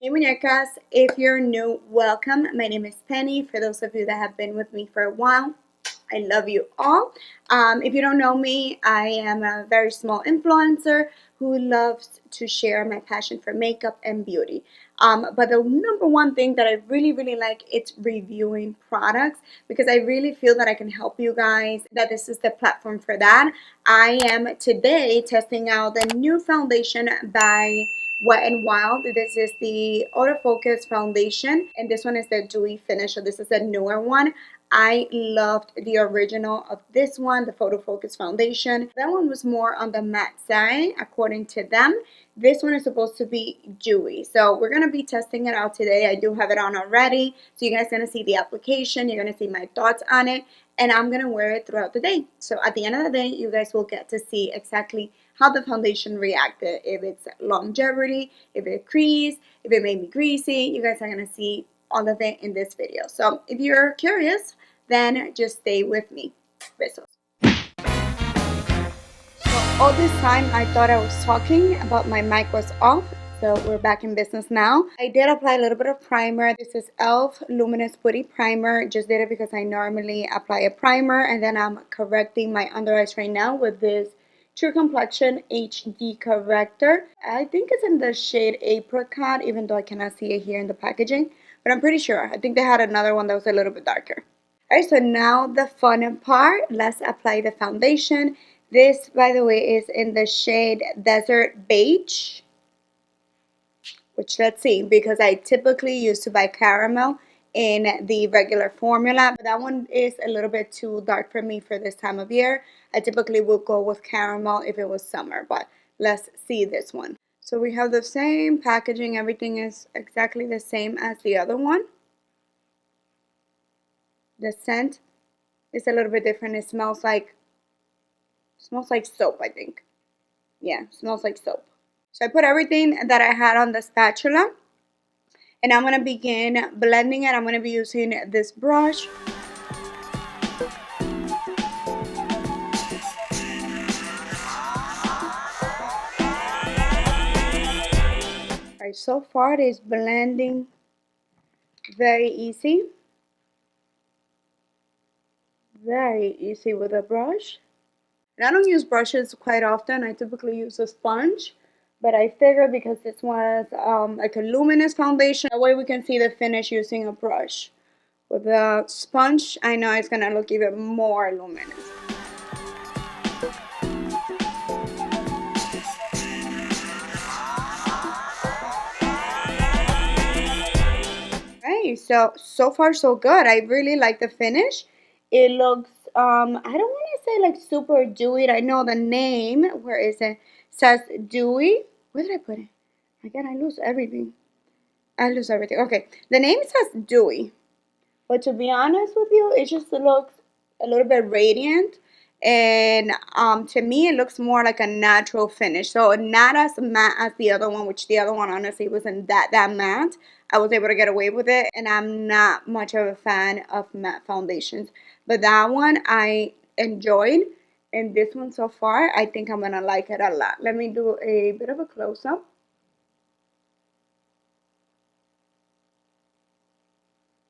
Hey muñecas, if you're new, welcome. My name is Penny. For those of you that have been with me for a while, I love you all. If you don't know me, I am a very small influencer who loves to share my passion for makeup and beauty. But the number one thing that I really like is reviewing products because I really feel that I can help you guys, that this is the platform for that. I am today testing out the new foundation by Wet n Wild. This is the Autofocus foundation, and this one is the dewy finish, so this is a newer one. I loved the original of this one, the Photofocus foundation. That one was more on the matte side, according to them. This one is supposed to be dewy. So we're going to be testing it out today. I do have it on already. So you guys are going to see the application. You're going to see my thoughts on it. And I'm going to wear it throughout the day. So at the end of the day, you guys will get to see exactly how the foundation reacted. If it's longevity, if it creased, if it made me greasy. You guys are going to see all of it in this video. So if you're curious, then just stay with me. Besos. So all this time I thought I was talking, but my mic was off. So we're back in business now. I did apply a little bit of primer. This is e.l.f. Luminous Putty Primer. Just did it because I normally apply a primer, and then I'm correcting my under eyes right now with this True Complexion HD corrector. I think it's in the shade Apricot, even though I cannot see it here in the packaging. But I'm pretty sure. I think they had another one that was a little bit darker. Alright, so now the fun part. Let's apply the foundation. This, by the way, is in the shade Desert Beige. Which, let's see, because I typically used to buy caramel in the regular formula. But that one is a little bit too dark for me for this time of year. I typically would go with caramel if it was summer. But let's see this one. So we have the same packaging. Everything is exactly the same as the other one. The scent is a little bit different. It smells like soap, I think. Yeah, it smells like soap. So I put everything that I had on the spatula. And I'm going to begin blending it. I'm going to be using this brush. Alright, so far it is blending very easy. Very easy with a brush. And I don't use brushes quite often. I typically use a sponge. But I figured because this was like a luminous foundation, that way we can see the finish using a brush. With a sponge, I know it's going to look even more luminous. Okay, so far so good. I really like the finish. It looks, I don't want to say like super dewy. I know the name, where is it? Says dewy. Where did I put it? Again, I lose everything. Okay, the name says dewy. But to be honest with you, it just looks a little bit radiant. And to me, it looks more like a natural finish. So not as matte as the other one, which the other one honestly wasn't that matte. I was able to get away with it. And I'm not much of a fan of matte foundations. But that one I enjoyed. And this one so far, I think I'm going to like it a lot. Let me do a bit of a close-up.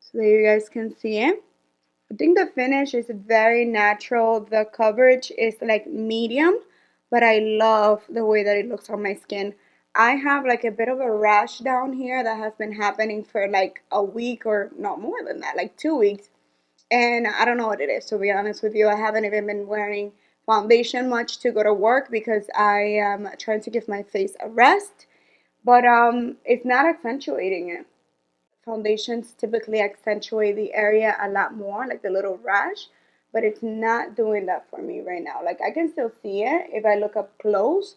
So there you guys can see it. I think the finish is very natural. The coverage is like medium, but I love the way that it looks on my skin. I have like a bit of a rash down here that has been happening for like a week, or not more than that, like 2 weeks. And I don't know what it is, to be honest with you. I haven't even been wearing foundation much to go to work because I am trying to give my face a rest. But it's not accentuating it. Foundations typically accentuate the area a lot more, like the little rash, but it's not doing that for me right now. Like I can still see it if I look up close,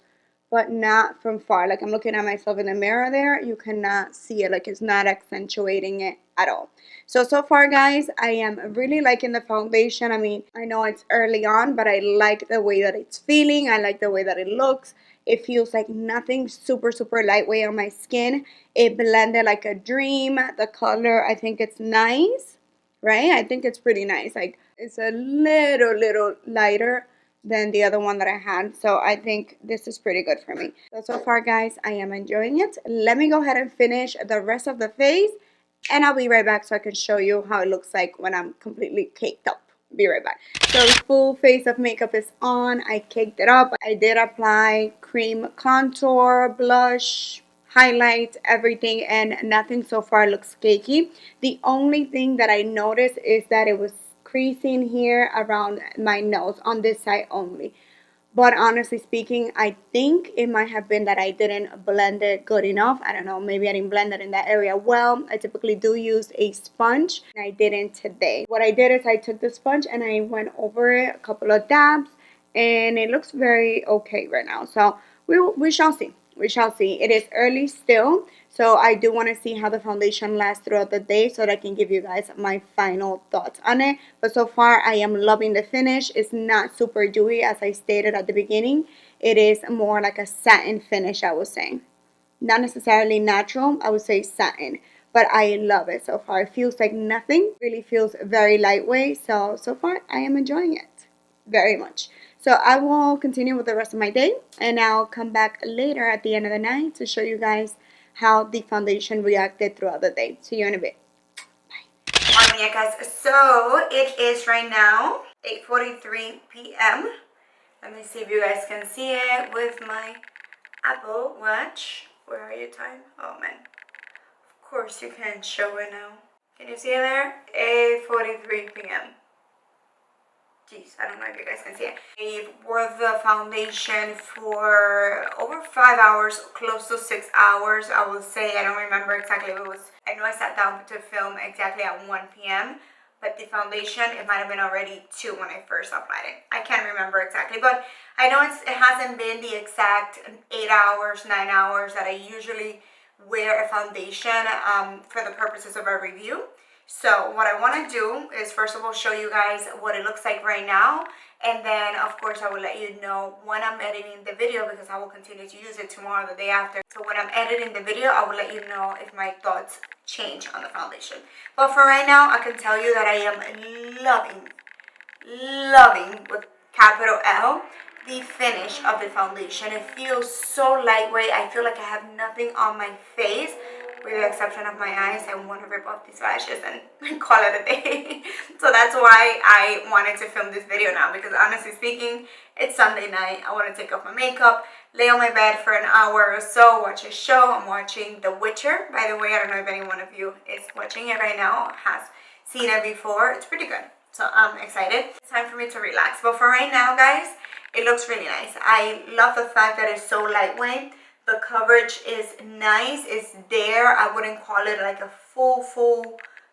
but not from far. Like I'm looking at myself in the mirror there, you cannot see it. Like it's not accentuating it at all. So far guys, I am really liking the foundation. I mean, I know it's early on, but I like the way that it's feeling. I like the way that it looks. It feels like nothing, super lightweight on my skin. It blended like a dream. The color, I think it's nice, right? I think it's pretty nice. Like it's a little lighter than the other one that I had. So I think this is pretty good for me. So far, guys, I am enjoying it. Let me go ahead and finish the rest of the face, and I'll be right back so I can show you how it looks like when I'm completely caked up. Be right back. So full face of makeup is on. I caked it up. I did apply cream contour, blush, highlight, everything, and nothing so far looks cakey. The only thing that I noticed is that it was creasing here around my nose on this side only. But honestly speaking, I think it might have been that I didn't blend it good enough. I don't know, maybe I didn't blend it in that area well. I typically do use a sponge, and I didn't today. What I did is I took the sponge and I went over it a couple of dabs, and it looks very okay right now. So we shall see. We shall see. It is early still, so I do want to see how the foundation lasts throughout the day so that I can give you guys my final thoughts on it. But so far, I am loving the finish. It's not super dewy, as I stated at the beginning. It is more like a satin finish, I would say. Not necessarily natural, I would say satin. But I love it so far. It feels like nothing. Really feels very lightweight. So far, I am enjoying it very much. So I will continue with the rest of my day, and I'll come back later at the end of the night to show you guys how the foundation reacted throughout the day. See you in a bit. Bye. Alright, muñecas, so it is right now 8:43 p.m. Let me see if you guys can see it with my Apple Watch. Where are you, time? Oh man. Of course you can show it now. Can you see it there? 8:43 p.m. Jeez, I don't know if you guys can see it. I wore the foundation for over 5 hours, close to 6 hours, I will say. I don't remember exactly if it was. I know I sat down to film exactly at 1 p.m. But the foundation, it might have been already 2 when I first applied it. I can't remember exactly, but I know it hasn't been the exact 8 hours, 9 hours that I usually wear a foundation for the purposes of a review. So what I want to do is first of all show you guys what it looks like right now, and then of course I will let you know when I'm editing the video, because I will continue to use it tomorrow, the day after. So when I'm editing the video, I will let you know if my thoughts change on the foundation. But for right now, I can tell you that I am loving with capital L the finish of the foundation. It feels so lightweight. I feel like I have nothing on my face, with the exception of my eyes. I want to rip off these lashes and call it a day. So that's why I wanted to film this video now, because honestly speaking, it's Sunday night. I want to take off my makeup, lay on my bed for an hour or so, watch a show. I'm watching The Witcher. By the way, I don't know if any one of you is watching it right now, has seen it before. It's pretty good. So I'm excited. It's time for me to relax. But for right now, guys, it looks really nice. I love the fact that it's so lightweight. The coverage is nice. It's there. I wouldn't call it like a full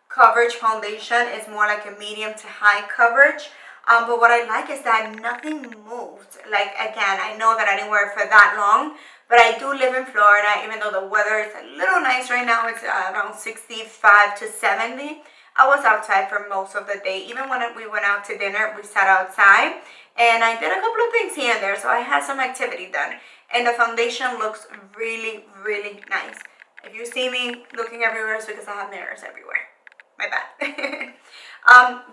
coverage foundation. It's more like a medium to high coverage. But what I like is that nothing moved. Like, again, I know that I didn't wear it for that long, but I do live in Florida. Even though the weather is a little nice right now, it's around 65 to 70. I was outside for most of the day. Even when we went out to dinner, we sat outside, and I did a couple of things here and there. So I had some activity done. And the foundation looks really nice. If you see me looking everywhere, it's because I have mirrors everywhere. My bad.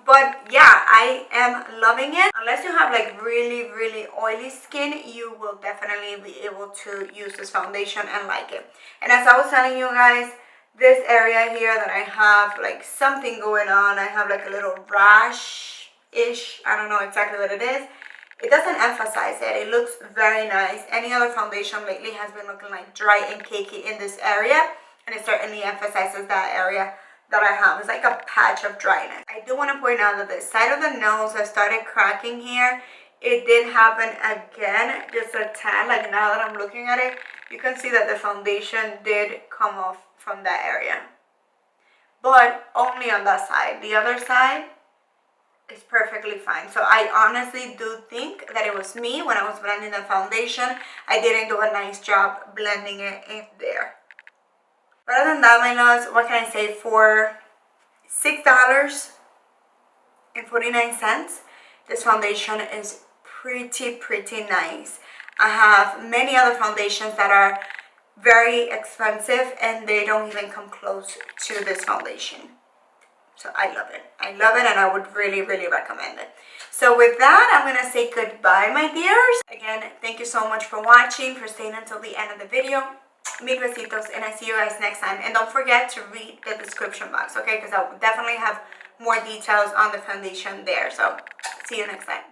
But yeah, I am loving it. Unless you have like really oily skin, you will definitely be able to use this foundation and like it. And as I was telling you guys, this area here that I have like something going on, I have like a little rash-ish. I don't know exactly what it is. It doesn't emphasize it. It looks very nice. Any other foundation lately has been looking like dry and cakey in this area, and it certainly emphasizes that area that I have. It's like a patch of dryness. I do want to point out that the side of the nose has started cracking here. It did happen again, just a tad. Like now that I'm looking at it, you can see that the foundation did come off from that area, but only on that side. The other side is perfectly fine. So I honestly do think that it was me when I was blending the foundation. I didn't do a nice job blending it in there. But other than that, my loves, what can I say? For $6.49, this foundation is pretty nice. I have many other foundations that are very expensive, and they don't even come close to this foundation. So I love it. I love it, and I would really, really recommend it. So with that, I'm going to say goodbye, my dears. Again, thank you so much for watching, for staying until the end of the video. Mil besitos, and I see you guys next time. And don't forget to read the description box, okay? Because I will definitely have more details on the foundation there. So see you next time.